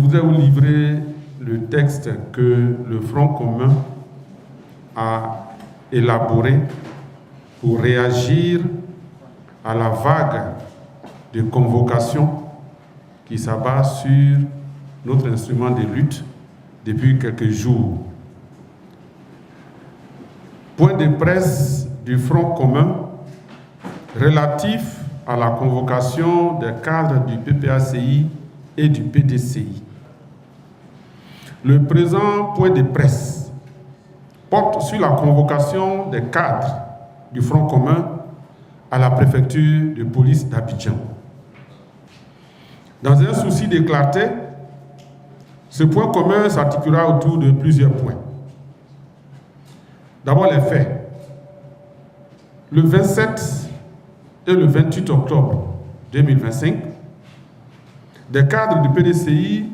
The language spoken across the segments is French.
voudrais vous livrer le texte que le Front commun a élaboré pour réagir à la vague de convocation qui s'abat sur notre instrument de lutte depuis quelques jours. Point de presse du Front commun relatif à la convocation des cadres du PPACI et du PDCI. Le présent point de presse porte sur la convocation des cadres du Front commun à la préfecture de police d'Abidjan. Dans un souci de clarté, ce point commun s'articulera autour de plusieurs points. D'abord les faits. Le 27 et le 28 octobre 2025, des cadres du PDCI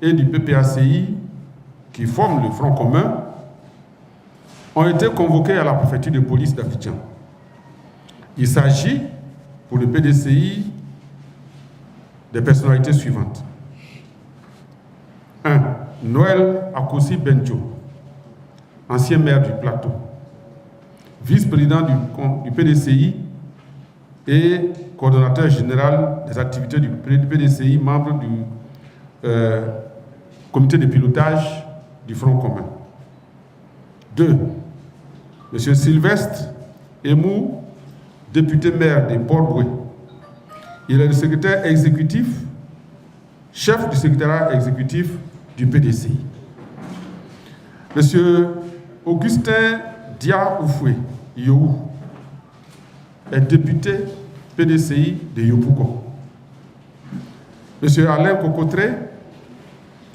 et du PPACI qui forment le Front commun ont été convoqués à la préfecture de police d'Abidjan. Il s'agit, pour le PDCI, des personnalités suivantes. 1. Noël Akossi Benjo, ancien maire du Plateau, vice-président du PDCI et coordonnateur général des activités du PDCI, membre du comité de pilotage du Front commun. 2. M. Sylvestre Emou, député maire de Port-Boué. Il est le secrétaire exécutif, chef du secrétariat exécutif du PDCI. M. Augustin Dia Oufoué Yohou est député PDCI de Yopougon. M. Alain Cocotré,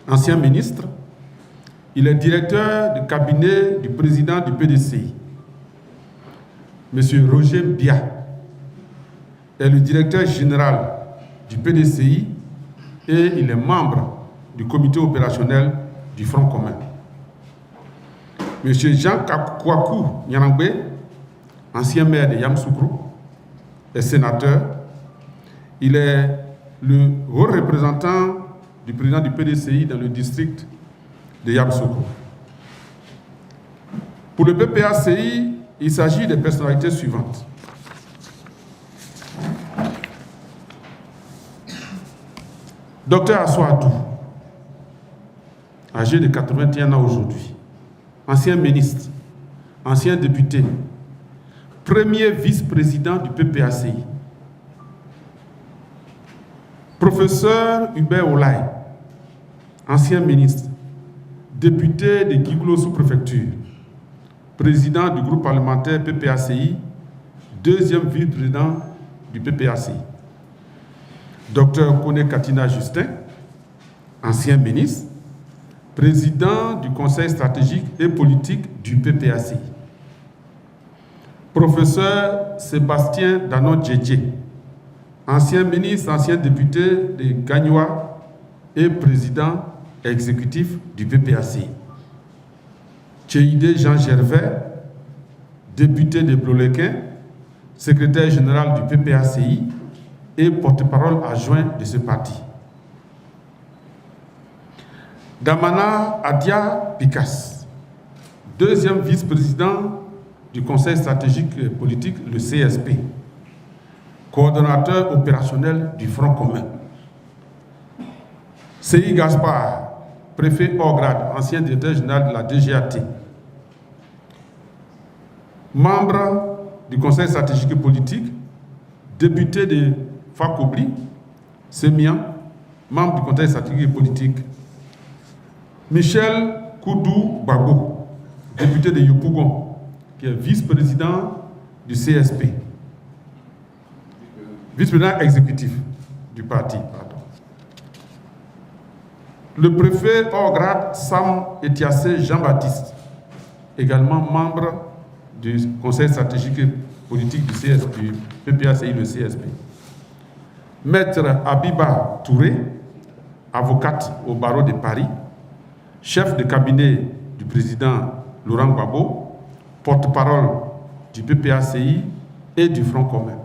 ancien ministre, il est directeur du cabinet du président du PDCI. M. Roger Bia est le directeur général du PDCI et il est membre du comité opérationnel du Front commun. M. Jean Kouakou Nyarangbe, ancien maire de Yamoussoukro, est sénateur. Il est le haut représentant du président du PDCI dans le district de Yamoussoukro. Pour le PPACI, il s'agit des personnalités suivantes. Dr Assoadou, âgé de 81 ans aujourd'hui, ancien ministre, ancien député, premier vice-président du PPACI. Professeur Hubert Olay, ancien ministre, député de Guiglo sous-préfecture, président du groupe parlementaire PPACI, deuxième vice-président du PPACI. Dr Kone Katina Justin, ancien ministre, président du Conseil stratégique et politique du PPACI. Professeur Sébastien Danon Djedje, ancien ministre, ancien député de Gagnoa et président exécutif du PPACI. Tchéide Jean Gervais, député de Blolequin, secrétaire général du PPACI et porte-parole adjoint de ce parti. Damana Adia Pikas, deuxième vice-président du Conseil stratégique et politique, le CSP, coordonnateur opérationnel du Front commun. C.I. Gaspard, préfet hors grade, ancien directeur général de la DGAT, membre du Conseil stratégique et politique, député de Fakobli, Sémian, membre du Conseil stratégique et politique. Michel Koudou Babo, député de Yopougon, qui est vice-président du CSP, vice-président exécutif du parti. Le préfet hors grade Sam Etiassé Jean-Baptiste, également membre du Conseil stratégique et politique du CSP, PPACI, le CSP. Maître Abiba Touré, avocate au barreau de Paris, chef de cabinet du président Laurent Gbagbo, porte-parole du PPACI et du Front commun.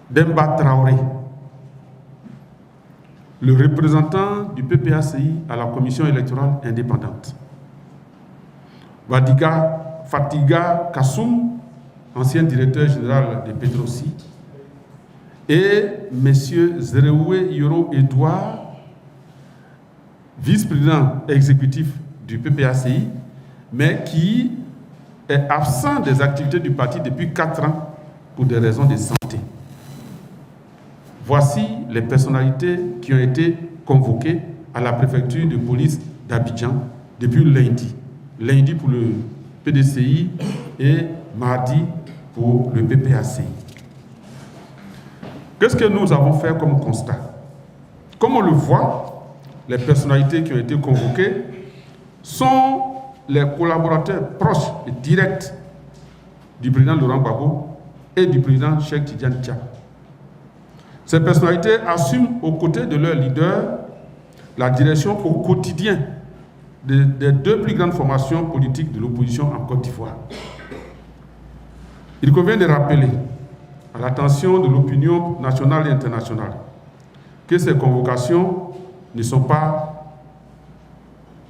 Demba Traoré, le représentant du PPACI à la commission électorale indépendante. Fatiga Kassoum, ancien directeur général de Petrosi, et M. Zereoué Yoro Edouard, vice-président exécutif du PPACI, mais qui est absent des activités du parti depuis 4 ans pour des raisons de santé. Voici les personnalités qui ont été convoquées à la préfecture de police d'Abidjan depuis lundi. Lundi pour le PDCI et mardi pour le PPACI. Qu'est-ce que nous avons fait comme constat? Comme on le voit, les personnalités qui ont été convoquées sont les collaborateurs proches et directs du président Laurent Gbagbo et du président Cheikh Tidiane Tchak. Ces personnalités assument aux côtés de leur leader la direction au quotidien des 2 plus grandes formations politiques de l'opposition en Côte d'Ivoire. Il convient de rappeler à l'attention de l'opinion nationale et internationale que ces convocations ne sont pas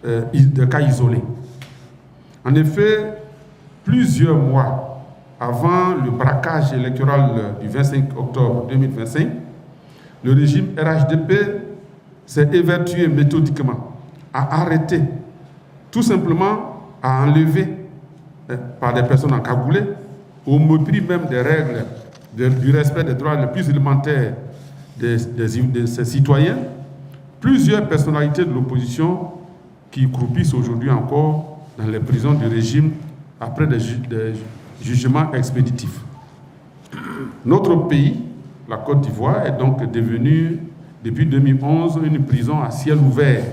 des cas isolés. En effet, plusieurs mois avant le braquage électoral du 25 octobre 2025, le régime RHDP s'est évertué méthodiquement à arrêter, tout simplement à enlever par des personnes encagoulées, au mépris même des règles du respect des droits les plus élémentaires de ses citoyens, plusieurs personnalités de l'opposition qui croupissent aujourd'hui encore dans les prisons du régime après des jugements expéditifs. Notre pays, la Côte d'Ivoire, est donc devenu, depuis 2011, une prison à ciel ouvert,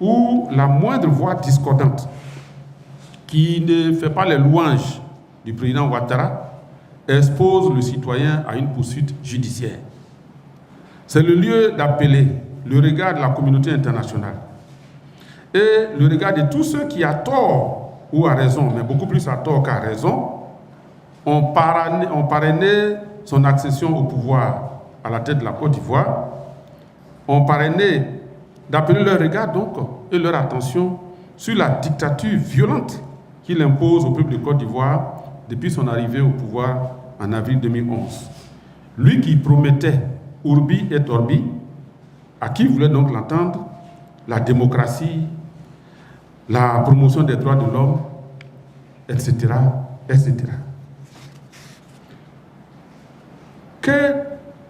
où la moindre voix discordante, qui ne fait pas les louanges du président Ouattara, expose le citoyen à une poursuite judiciaire. C'est le lieu d'appeler le regard de la communauté internationale et le regard de tous ceux qui, à tort ou à raison, mais beaucoup plus à tort qu'à raison, ont parrainé son accession au pouvoir à la tête de la Côte d'Ivoire, ont parrainé d'appeler leur regard donc et leur attention sur la dictature violente qu'il impose au peuple de Côte d'Ivoire depuis son arrivée au pouvoir en avril 2011. Lui qui promettait Urbi et Orbi, à qui voulait donc l'entendre, la démocratie, la promotion des droits de l'homme, etc., etc. Que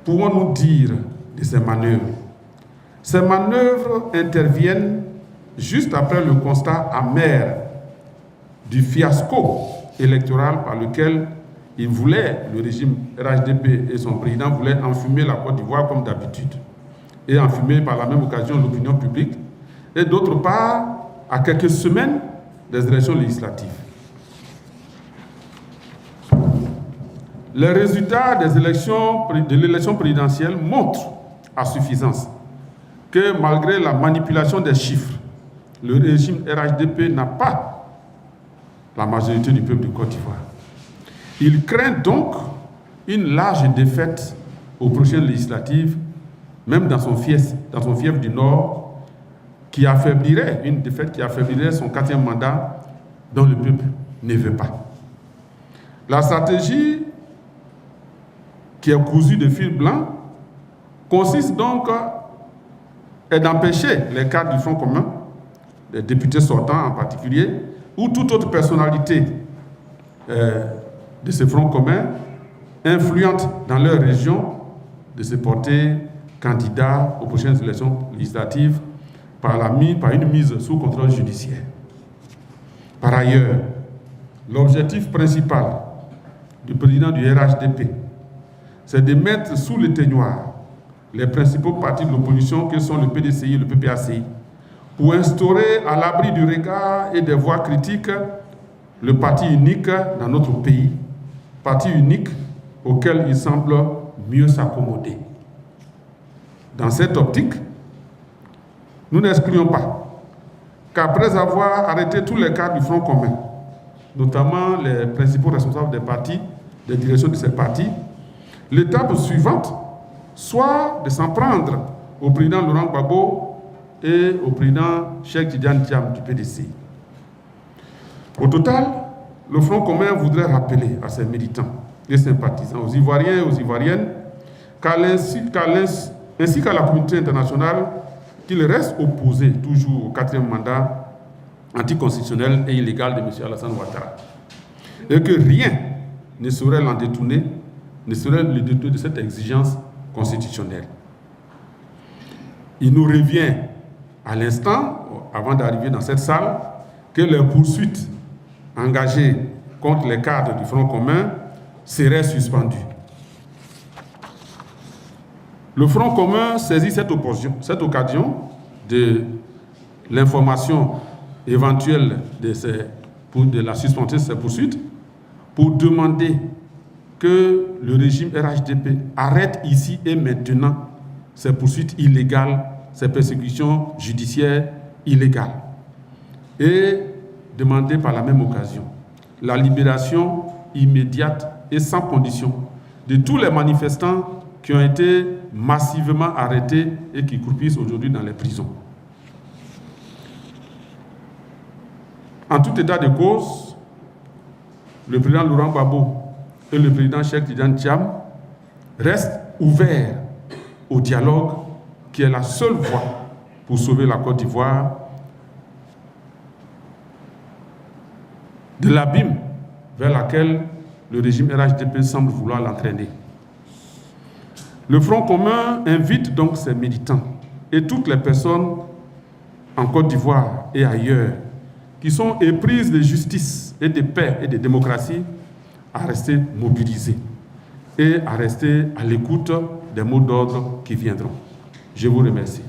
pouvons-nous dire de ces manœuvres? Ces manœuvres interviennent juste après le constat amer du fiasco électoral par lequel il voulait, le régime RHDP et son président voulaient enfumer la Côte d'Ivoire comme d'habitude et enfumer par la même occasion l'opinion publique, et d'autre part, à quelques semaines des élections législatives. Les résultats de l'élection présidentielle montrent à suffisance que malgré la manipulation des chiffres, le régime RHDP n'a pas la majorité du peuple de Côte d'Ivoire. Il craint donc une large défaite aux prochaines législatives, même dans son fief du Nord, une défaite qui affaiblirait son 4e mandat dont le peuple ne veut pas. La stratégie qui est cousue de fil blanc consiste donc d'empêcher les cadres du Front commun, les députés sortants en particulier, ou toute autre personnalité de ce Front commun, influente dans leur région, de se porter candidat aux prochaines élections législatives par une mise sous contrôle judiciaire. Par ailleurs, l'objectif principal du président du RHDP, c'est de mettre sous le ténoir les principaux partis de l'opposition que sont le PDCI et le PPACI, pour instaurer à l'abri du regard et des voix critiques le parti unique dans notre pays, parti unique auquel il semble mieux s'accommoder. Dans cette optique, nous n'excluons pas qu'après avoir arrêté tous les cadres du Front commun, notamment les principaux responsables des partis, des directions de ces partis, l'étape suivante soit de s'en prendre au président Laurent Gbagbo et au président Cheikh Tidiane Thiam du PDC. Au total, le Front commun voudrait rappeler à ses militants et sympathisants, aux Ivoiriens et aux Ivoiriennes, ainsi qu'à la communauté internationale, qu'il reste opposé toujours au 4e mandat anticonstitutionnel et illégal de M. Alassane Ouattara. Et que rien ne saurait l'en détourner, ne saurait le détourner de cette exigence constitutionnelle. Il nous revient à l'instant, avant d'arriver dans cette salle, que les poursuites engagées contre les cadres du Front commun seraient suspendues. Le Front commun saisit cette occasion de l'information éventuelle de la suspension de ces poursuites pour demander que le régime RHDP arrête ici et maintenant ces poursuites illégales, ces persécutions judiciaires illégales. Et demander par la même occasion la libération immédiate et sans condition de tous les manifestants qui ont été massivement arrêtés et qui croupissent aujourd'hui dans les prisons. En tout état de cause, le président Laurent Gbagbo et le président Cheikh Tidiane Thiam restent ouverts au dialogue qui est la seule voie pour sauver la Côte d'Ivoire de l'abîme vers laquelle le régime RHDP semble vouloir l'entraîner. Le Front commun invite donc ses militants et toutes les personnes en Côte d'Ivoire et ailleurs qui sont éprises de justice et de paix et de démocratie à rester mobilisés et à rester à l'écoute des mots d'ordre qui viendront. Je vous remercie.